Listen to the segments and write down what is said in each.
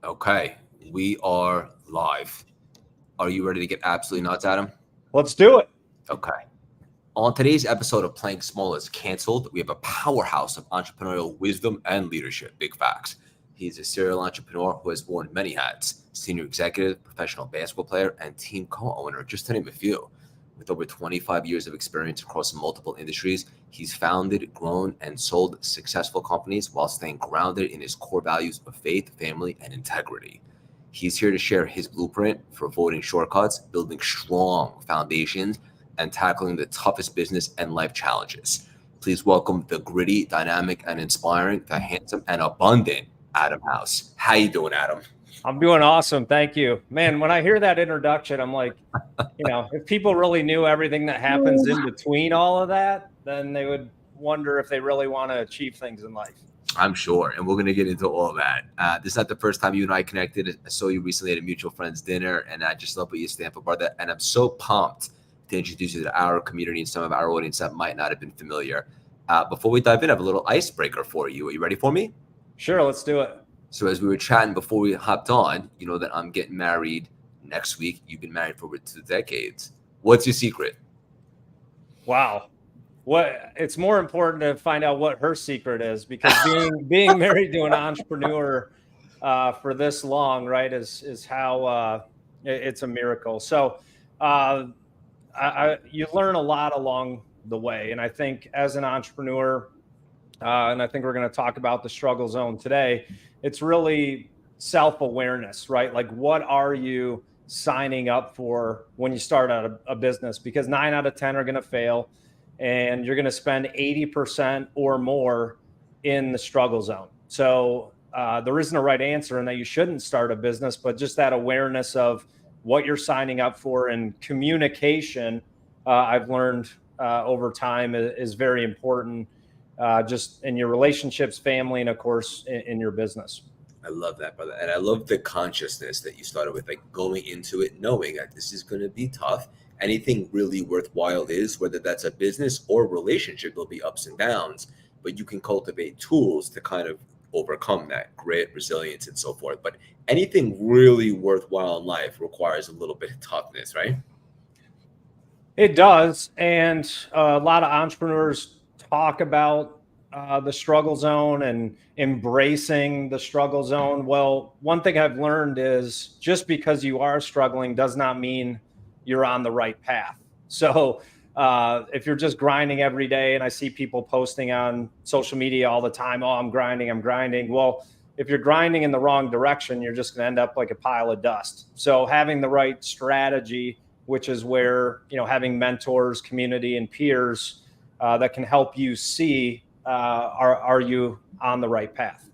Okay, we are live. Are you ready to get absolutely nuts, Adam? Let's do it. Okay. On today's episode of Playing Small is Cancelled, we have a powerhouse of entrepreneurial wisdom and leadership. Big facts. He's a serial entrepreneur who has worn many hats: senior executive, professional basketball player, and team co owner, just to name a few. With over 25 years of experience across multiple industries, he's founded, grown, and sold successful companies while staying grounded in his core values of faith, family, and integrity. He's here to share his blueprint for avoiding shortcuts, building strong foundations, and tackling the toughest business and life challenges. Please welcome the gritty, dynamic, and inspiring, the handsome and abundant Adam House. How you doing, Adam? I'm doing awesome. Thank you. Man, when I hear that introduction, I'm like, if people really knew everything that happens in between all of that, then they would wonder if they really want to achieve things in life. I'm sure, and we're going to get into all that. This is not the first time you and I connected. I saw you recently at a mutual friend's dinner, and I just love what you stand for, brother. And I'm so pumped to introduce you to our community and some of our audience that might not have been familiar. Before we dive in, I have a little icebreaker for you. Are you ready for me? Sure, let's do it. So as we were chatting before we hopped on, you know that I'm getting married next week. You've been married for over 2 decades. What's your secret? Wow. It's more important to find out what her secret is, because being married to an entrepreneur for this long, right, is how it's a miracle. So you learn a lot along the way, and I think as an entrepreneur, and I think we're going to talk about the struggle zone today. It's really self-awareness, right? Like, what are you signing up for when you start out a business? Because 9 out of 10 are going to fail, and you're going to spend 80% or more in the struggle zone. So there isn't a right answer, and that you shouldn't start a business, but just that awareness of what you're signing up for, and communication, I've learned over time is very important. Just in your relationships, family, and of course in your business. I love that, brother. And I love the consciousness that you started with, like going into it, knowing that this is going to be tough. Anything really worthwhile is, whether that's a business or relationship, there'll be ups and downs, but you can cultivate tools to kind of overcome that: grit, resilience, and so forth. But anything really worthwhile in life requires a little bit of toughness, right? It does. And a lot of entrepreneurs talk about the struggle zone and embracing the struggle zone. Well, one thing I've learned is just because you are struggling does not mean you're on the right path. So if you're just grinding every day, and I see people posting on social media all the time, oh, I'm grinding, I'm grinding. Well, if you're grinding in the wrong direction, you're just going to end up like a pile of dust. So having the right strategy, which is where, having mentors, community, and peers that can help you see, are you on the right path?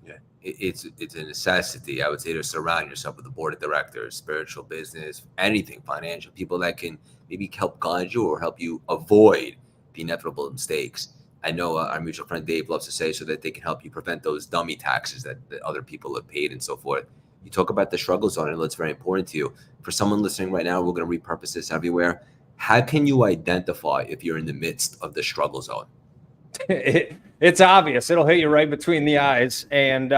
Yeah, it's a necessity, I would say, to surround yourself with a board of directors, spiritual, business, anything financial, people that can maybe help guide you or help you avoid the inevitable mistakes. I know our mutual friend Dave loves to say, so that they can help you prevent those dummy taxes that other people have paid and so forth. You talk about the struggle zone, and it's very important to you. For someone listening right now, we're going to repurpose this everywhere. How can you identify if you're in the midst of the struggle zone? It's obvious. It'll hit you right between the eyes. And,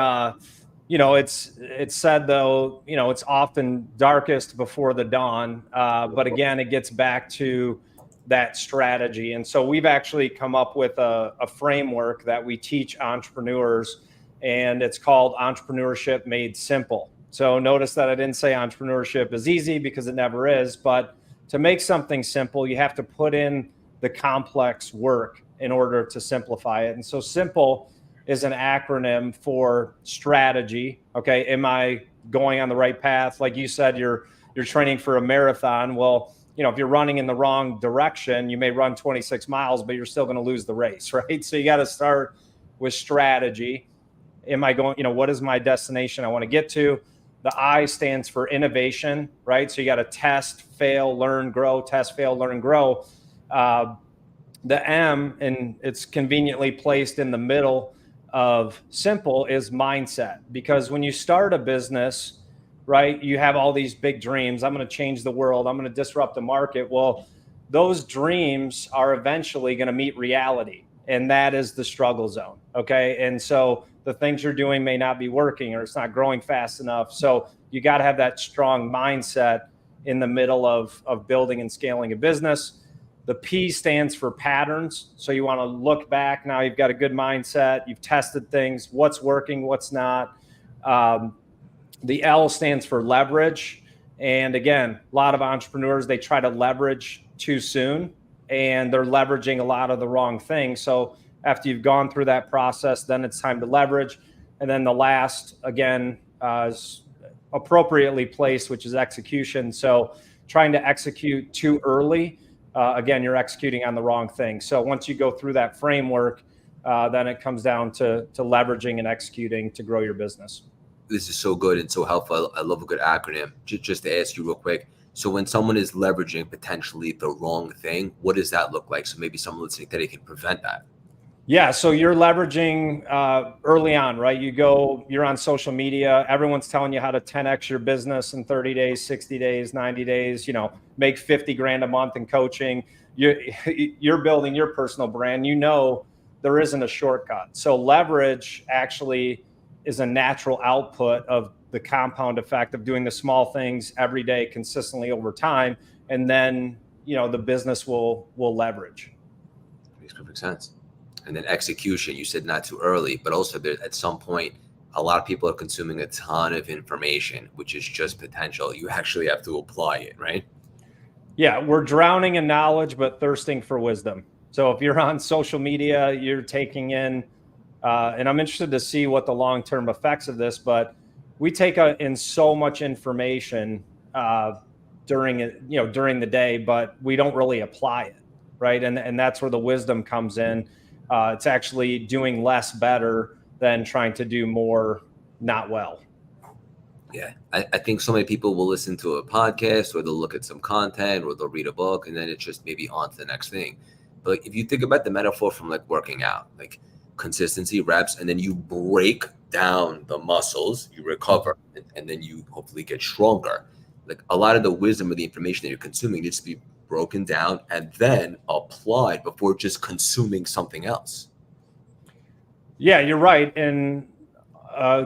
it's said, though, it's often darkest before the dawn. But again, it gets back to that strategy. And so we've actually come up with a framework that we teach entrepreneurs, and it's called Entrepreneurship Made Simple. So notice that I didn't say entrepreneurship is easy, because it never is. But to make something simple, you have to put in the complex work in order to simplify it. And so SIMPLE is an acronym for strategy. Okay. Am I going on the right path? Like you said, you're training for a marathon. Well, if you're running in the wrong direction, you may run 26 miles, but you're still going to lose the race, right? So you got to start with strategy. Am I going, what is my destination I want to get to? The I stands for innovation, right? So you got to test, fail, learn, grow, test, fail, learn, grow. The M, and it's conveniently placed in the middle of SIMPLE, is mindset. Because when you start a business, right, you have all these big dreams. I'm going to change the world. I'm going to disrupt the market. Well, those dreams are eventually going to meet reality, and that is the struggle zone. Okay. And so the things you're doing may not be working or it's not growing fast enough. So you got to have that strong mindset in the middle of building and scaling a business. The P stands for patterns. So you want to look back. Now you've got a good mindset. You've tested things, what's working, what's not. The L stands for leverage. And again, a lot of entrepreneurs, they try to leverage too soon and they're leveraging a lot of the wrong things. So after you've gone through that process, then it's time to leverage. And then the last, again, is appropriately placed, which is execution. So trying to execute too early, again, you're executing on the wrong thing. So once you go through that framework, then it comes down to leveraging and executing to grow your business. This is so good and so helpful. I love a good acronym. Just to ask you real quick. So when someone is leveraging potentially the wrong thing, what does that look like? So maybe someone listening today can prevent that. Yeah, so you're leveraging early on, right? You're on social media. Everyone's telling you how to 10x your business in 30 days, 60 days, 90 days, make 50 grand a month in coaching. You're building your personal brand. There isn't a shortcut. So leverage actually is a natural output of the compound effect of doing the small things every day consistently over time. And then, the business will leverage. Makes perfect sense. And then execution, you said not too early, but also there, at some point, a lot of people are consuming a ton of information, which is just potential. You actually have to apply it, right? Yeah, we're drowning in knowledge, but thirsting for wisdom. So if you're on social media, you're taking in, and I'm interested to see what the long-term effects of this, but we take in so much information during the day, but we don't really apply it, right? And that's where the wisdom comes in. It's actually doing less better than trying to do more not well. Yeah, I think so many people will listen to a podcast or they'll look at some content or they'll read a book and then it's just maybe on to the next thing. But if you think about the metaphor from like working out, like consistency, reps, and then you break down the muscles, you recover, and then you hopefully get stronger. Like a lot of the wisdom of the information that you're consuming needs to be broken down and then applied before just consuming something else. Yeah, you're right. And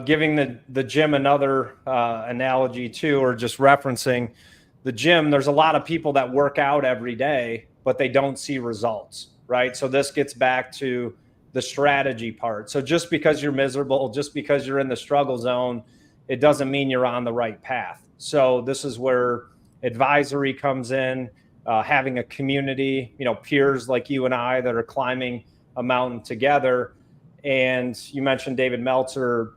giving the gym another analogy too, or just referencing the gym, there's a lot of people that work out every day, but they don't see results, right? So this gets back to the strategy part. So just because you're miserable, just because you're in the struggle zone, it doesn't mean you're on the right path. So this is where advisory comes in. Having a community, peers like you and I that are climbing a mountain together. And you mentioned David Meltzer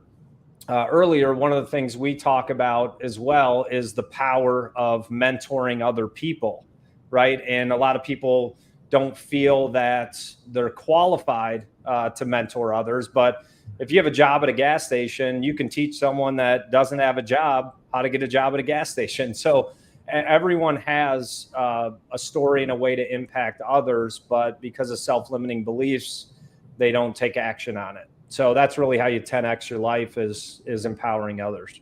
earlier. One of the things we talk about as well is the power of mentoring other people, right? And a lot of people don't feel that they're qualified to mentor others. But if you have a job at a gas station, you can teach someone that doesn't have a job how to get a job at a gas station. So everyone has a story and a way to impact others, but because of self-limiting beliefs, they don't take action on it. So that's really how you 10x your life is empowering others.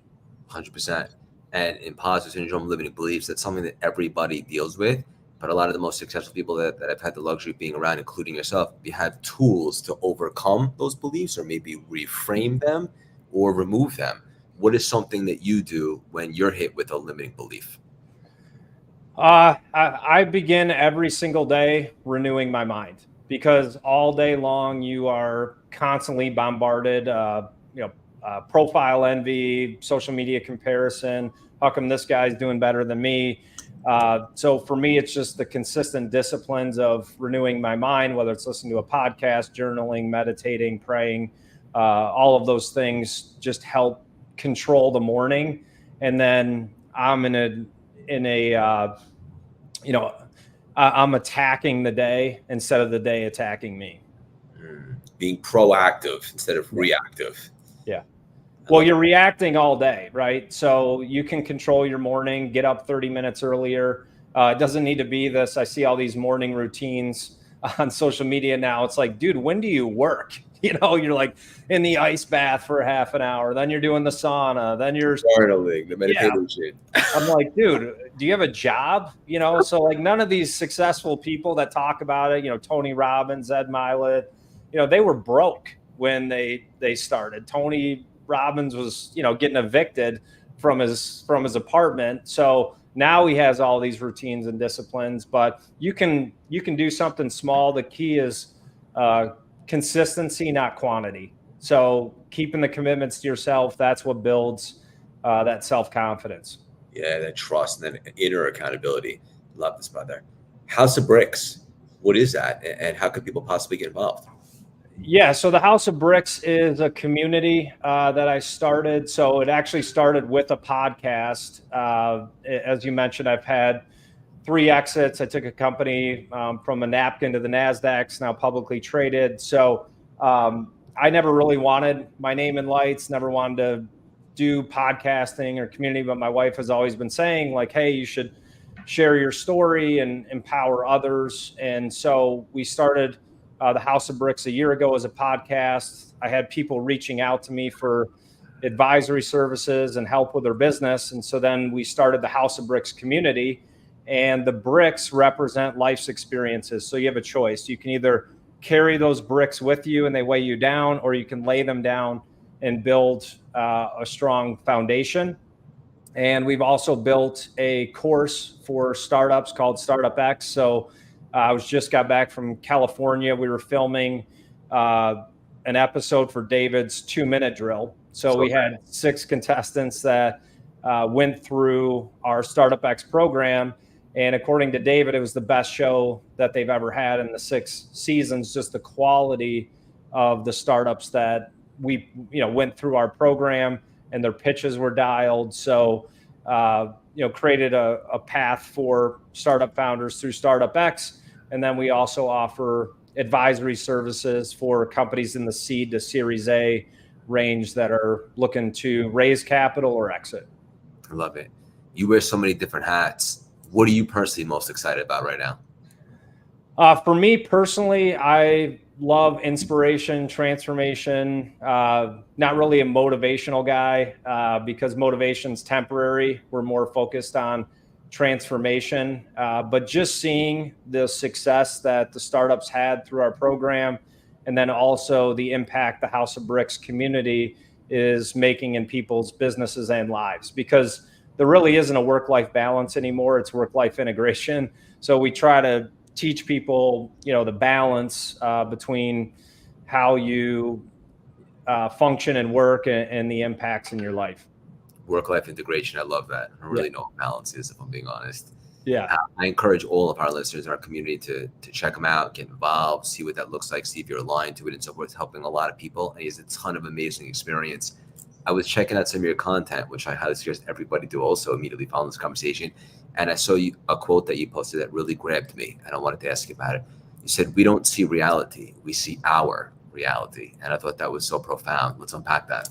100%. And imposter syndrome, limiting beliefs, that's something that everybody deals with. But a lot of the most successful people that I've had the luxury of being around, including yourself, you have tools to overcome those beliefs or maybe reframe them or remove them. What is something that you do when you're hit with a limiting belief? I begin every single day renewing my mind, because all day long you are constantly bombarded, profile envy, social media comparison. How come this guy's doing better than me? So for me, it's just the consistent disciplines of renewing my mind, whether it's listening to a podcast, journaling, meditating, praying, all of those things just help control the morning. And then I'm I'm attacking the day instead of the day attacking me. Being proactive instead of reactive. Yeah. Well, you're reacting all day, right? So you can control your morning, get up 30 minutes earlier. It doesn't need to be this. I see all these morning routines on social media now. It's like, dude, when do you work? You're like in the ice bath for half an hour. Then you're doing the sauna. Then you're journaling, the meditation. Yeah. I'm like, dude, do you have a job? So like none of these successful people that talk about it, Tony Robbins, Ed Mylett, they were broke. when they started. Tony Robbins was, getting evicted from his apartment. So now he has all these routines and disciplines, but you can do something small. The key is consistency, not quantity. So keeping the commitments to yourself, that's what builds that self-confidence. Yeah, that trust and then inner accountability. Love this, brother. House of Bricks, what is that? And how could people possibly get involved? Yeah, so the House of Bricks is a community that I started. So it actually started with a podcast. As you mentioned, I've had 3 exits. I took a company from a napkin to the NASDAQ, it's now publicly traded. So I never really wanted my name in lights, never wanted to do podcasting or community, but my wife has always been saying, like, hey, you should share your story and empower others. And so we started the House of Bricks a year ago as a podcast. I had people reaching out to me for advisory services and help with their business. And so then we started the House of Bricks community, and the bricks represent life's experiences. So you have a choice. You can either carry those bricks with you and they weigh you down, or you can lay them down and build a strong foundation. And we've also built a course for startups called Startup X. So I just got back from California. We were filming an episode for David's 2-minute drill. So we had 6 contestants that went through our Startup X program. And according to David, it was the best show that they've ever had in the 6 seasons, just the quality of the startups that we went through our program, and their pitches were dialed. So created a path for startup founders through Startup X. And then we also offer advisory services for companies in the seed to Series A range that are looking to raise capital or exit. I love it. You wear so many different hats. What are you personally most excited about right now? For me personally, I love inspiration, transformation. Not really a motivational guy because motivation's temporary. We're more focused on transformation, but just seeing the success that the startups had through our program, and then also the impact the House of Bricks community is making in people's businesses and lives, because there really isn't a work-life balance anymore. It's work-life integration. So we try to teach people, the balance between how you function and work and the impacts in your life. Work-life integration. I love that. I don't really know what balance is, if I'm being honest. Yeah. I encourage all of our listeners, our community, to check them out, get involved, see what that looks like, see if you're aligned to it and so forth. It's helping a lot of people. And he has a ton of amazing experience. I was checking out some of your content, which I highly suggest everybody do also immediately following this conversation. And I saw a quote that you posted that really grabbed me, and I wanted to ask you about it. You said, we don't see reality, we see our reality. And I thought that was so profound. Let's unpack that.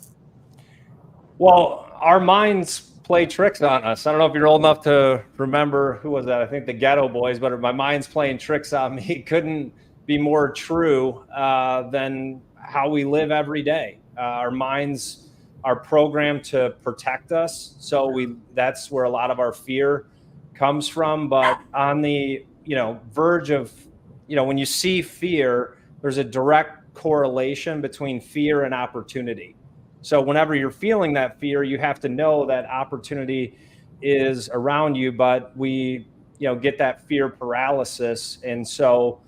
Well, our minds play tricks on us. I don't know if you're old enough to remember, who was that? I think the Ghetto Boys, but my mind's playing tricks on me couldn't be more true than how we live every day. Our minds are programmed to protect us. So that's where a lot of our fear comes from. But on the verge of, when you see fear, there's a direct correlation between fear and opportunity. So whenever you're feeling that fear, you have to know that opportunity is around you, but we get that fear paralysis. And so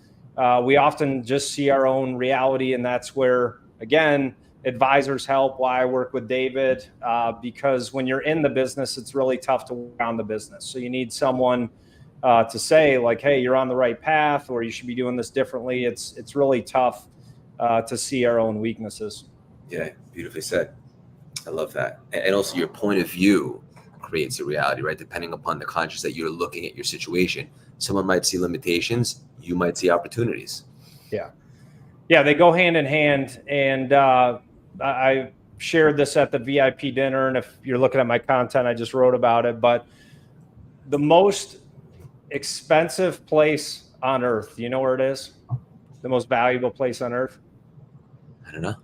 we often just see our own reality. And that's where, again, advisors help. Why I work with David, because when you're in the business, it's really tough to work on the business. So you need someone to say, like, hey, you're on the right path, or you should be doing this differently. It's really tough to see our own weaknesses. Yeah, beautifully said. I love that. And also your point of view creates a reality, right? Depending upon the conscious that you're looking at your situation. Someone might see limitations, you might see opportunities. Yeah, they go hand in hand. And I shared this at the VIP dinner. And if you're looking at my content, I just wrote about it. But the most expensive place on earth, you know where it is? The most valuable place on earth? I don't know.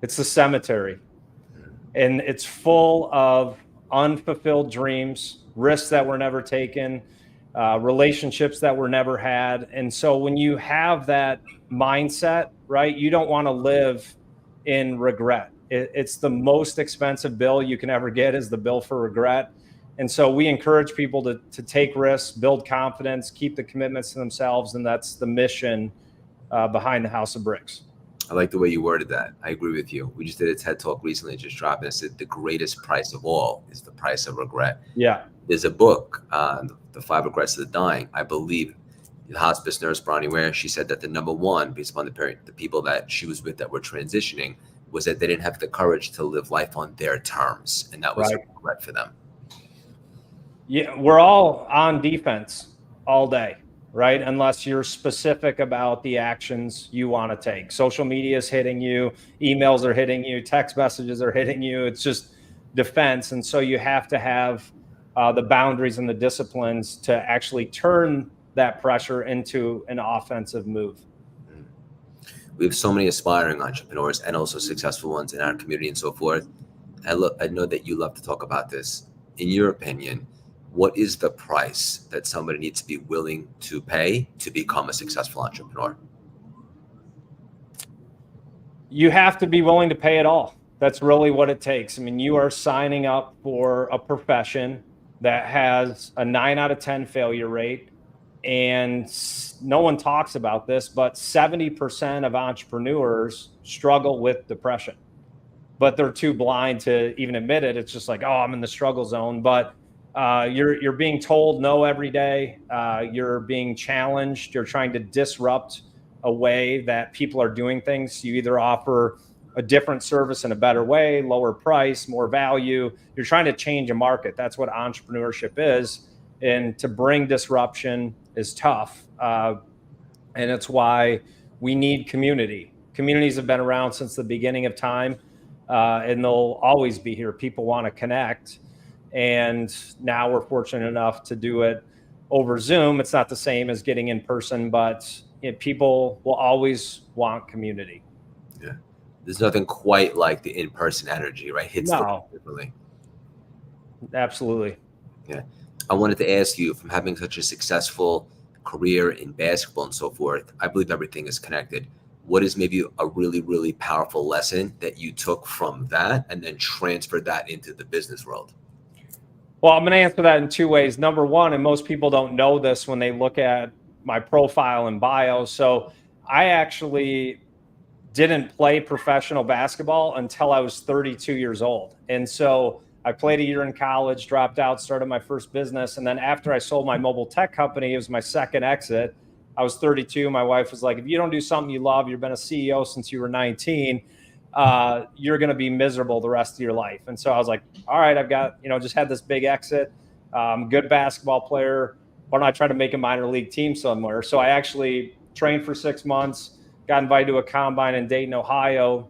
It's the cemetery. And it's full of unfulfilled dreams, risks that were never taken, relationships that were never had. And so when you have that mindset, right, you don't want to live in regret. It's the most expensive bill you can ever get, is the bill for regret. And so we encourage people to take risks, build confidence, keep the commitments to themselves. And that's the mission behind the House of Bricks. I like the way you worded that. I agree with you. We just did a TED Talk recently, just dropped, and it said the greatest price of all is the price of regret. Yeah. There's a book, The 5 Regrets of the Dying. I believe the hospice nurse, Bronnie Ware, she said that the number one, based upon the people that she was with that were transitioning, was that they didn't have the courage to live life on their terms. And that was a regret for them. Yeah, we're all on defense all day, right? Unless you're specific about the actions you want to take. Social media is hitting you, emails are hitting you, text messages are hitting you. It's just defense. And so you have to have the boundaries and the disciplines to actually turn that pressure into an offensive move. We have so many aspiring entrepreneurs and also successful ones in our community and so forth. I know that you love to talk about this. In your opinion, what is the price that somebody needs to be willing to pay to become a successful entrepreneur? You have to be willing to pay it all. That's really what it takes. I mean, you are signing up for a profession that has a 9 out of 10 failure rate. And no one talks about this, but 70% of entrepreneurs struggle with depression, but they're too blind to even admit it. It's just like, oh, I'm in the struggle zone. But you're being told no every day. You're being challenged. You're trying to disrupt a way that people are doing things. You either offer a different service in a better way, lower price, more value. You're trying to change a market. That's what entrepreneurship is. And to bring disruption is tough. And it's why we need community. Communities have been around since the beginning of time, and they'll always be here. People want to connect. And now we're fortunate enough to do it over Zoom. It's not the same as getting in person, but people will always want community. Yeah. There's nothing quite like the in-person energy, right? Hits differently. Absolutely. Yeah. I wanted to ask you, from having such a successful career in basketball and so forth, I believe everything is connected. What is maybe a really, really powerful lesson that you took from that and then transferred that into the business world? Well, I'm going to answer that in 2 ways. Number one, and most people don't know this when they look at my profile and bio. So I actually didn't play professional basketball until I was 32 years old. And so I played a year in college, dropped out, started my first business. And then after I sold my mobile tech company, it was my second exit. I was 32. My wife was like, if you don't do something you love, you've been a CEO since you were 19, you're going to be miserable the rest of your life. And so I was like, all right, I've got, just had this big exit, good basketball player. Why don't I try to make a minor league team somewhere? So I actually trained for 6 months, got invited to a combine in Dayton, Ohio,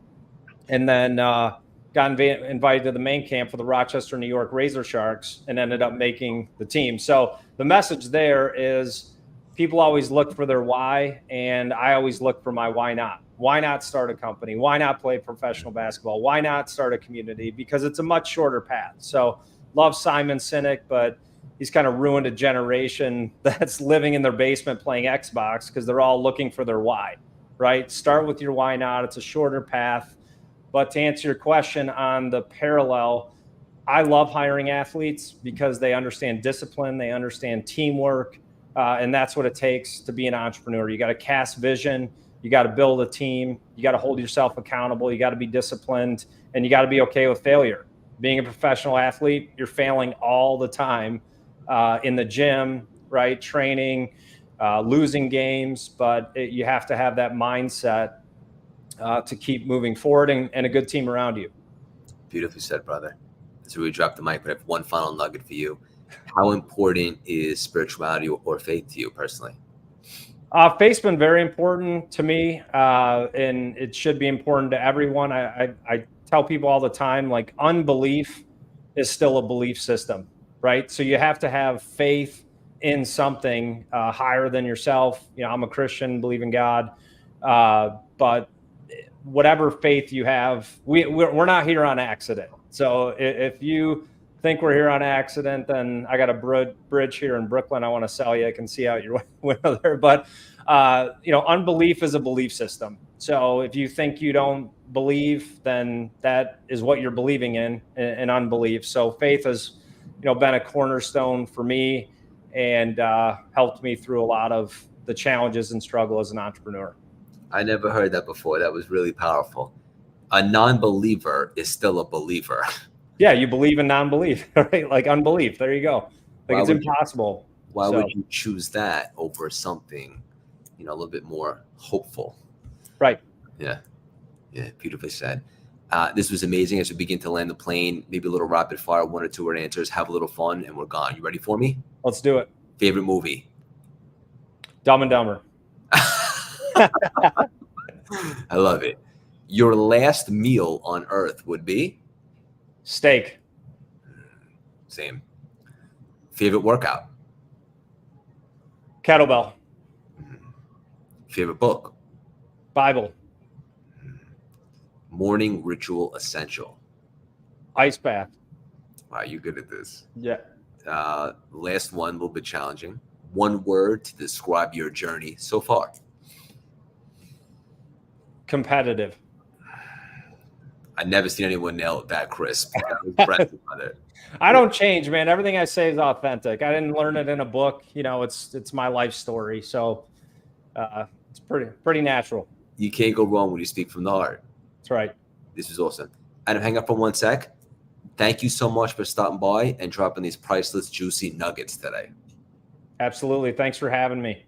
and then got invited to the main camp for the Rochester, New York Razor Sharks, and ended up making the team. So the message there is people always look for their why, and I always look for my why not. Why not start a company? Why not play professional basketball? Why not start a community? Because it's a much shorter path. So love Simon Sinek, but he's kind of ruined a generation that's living in their basement playing Xbox because they're all looking for their why, right? Start with your why not. It's a shorter path. But to answer your question on the parallel, I love hiring athletes because they understand discipline, they understand teamwork, and that's what it takes to be an entrepreneur. You got to cast vision. You got to build a team. You got to hold yourself accountable. You got to be disciplined, and you got to be okay with failure. Being a professional athlete, you're failing all the time in the gym, right? Training, losing games, but you have to have that mindset to keep moving forward and a good team around you. Beautifully said, brother. So we dropped the mic, but I have one final nugget for you. How important is spirituality or faith to you personally? Faith's been very important to me, and it should be important to everyone. I tell people all the time, like, unbelief is still a belief system, right? So you have to have faith in something higher than yourself. I'm a Christian, believe in God, but whatever faith you have, we're not here on accident. So if you think we're here on accident, then I got a bridge here in Brooklyn I want to sell you. I can see out your window there. But, unbelief is a belief system. So if you think you don't believe, then that is what you're believing in unbelief. So faith has, been a cornerstone for me and helped me through a lot of the challenges and struggle as an entrepreneur. I never heard that before. That was really powerful. A non-believer is still a believer. Yeah, you believe in non-belief, right? Like unbelief. There you go. Like it's impossible. Why would you choose that over something, a little bit more hopeful? Right. Yeah. Yeah. Beautifully said. This was amazing. As we begin to land the plane, maybe a little rapid fire, 1 or 2 word answers, have a little fun, and we're gone. You ready for me? Let's do it. Favorite movie? Dumb and Dumber. I love it. Your last meal on earth would be? Steak. Same. Favorite workout? Kettlebell. Favorite book? Bible. Morning ritual essential? Ice bath. Wow, you're good at this. Yeah. Last one, a little bit challenging. 1 word to describe your journey so far? Competitive. I've never seen anyone nail it that crisp. Impressive, brother. I don't change, man. Everything I say is authentic. I didn't learn it in a book. It's my life story. So it's pretty natural. You can't go wrong when you speak from the heart. That's right. This is awesome. Adam, hang up for 1 sec. Thank you so much for stopping by and dropping these priceless, juicy nuggets today. Absolutely. Thanks for having me.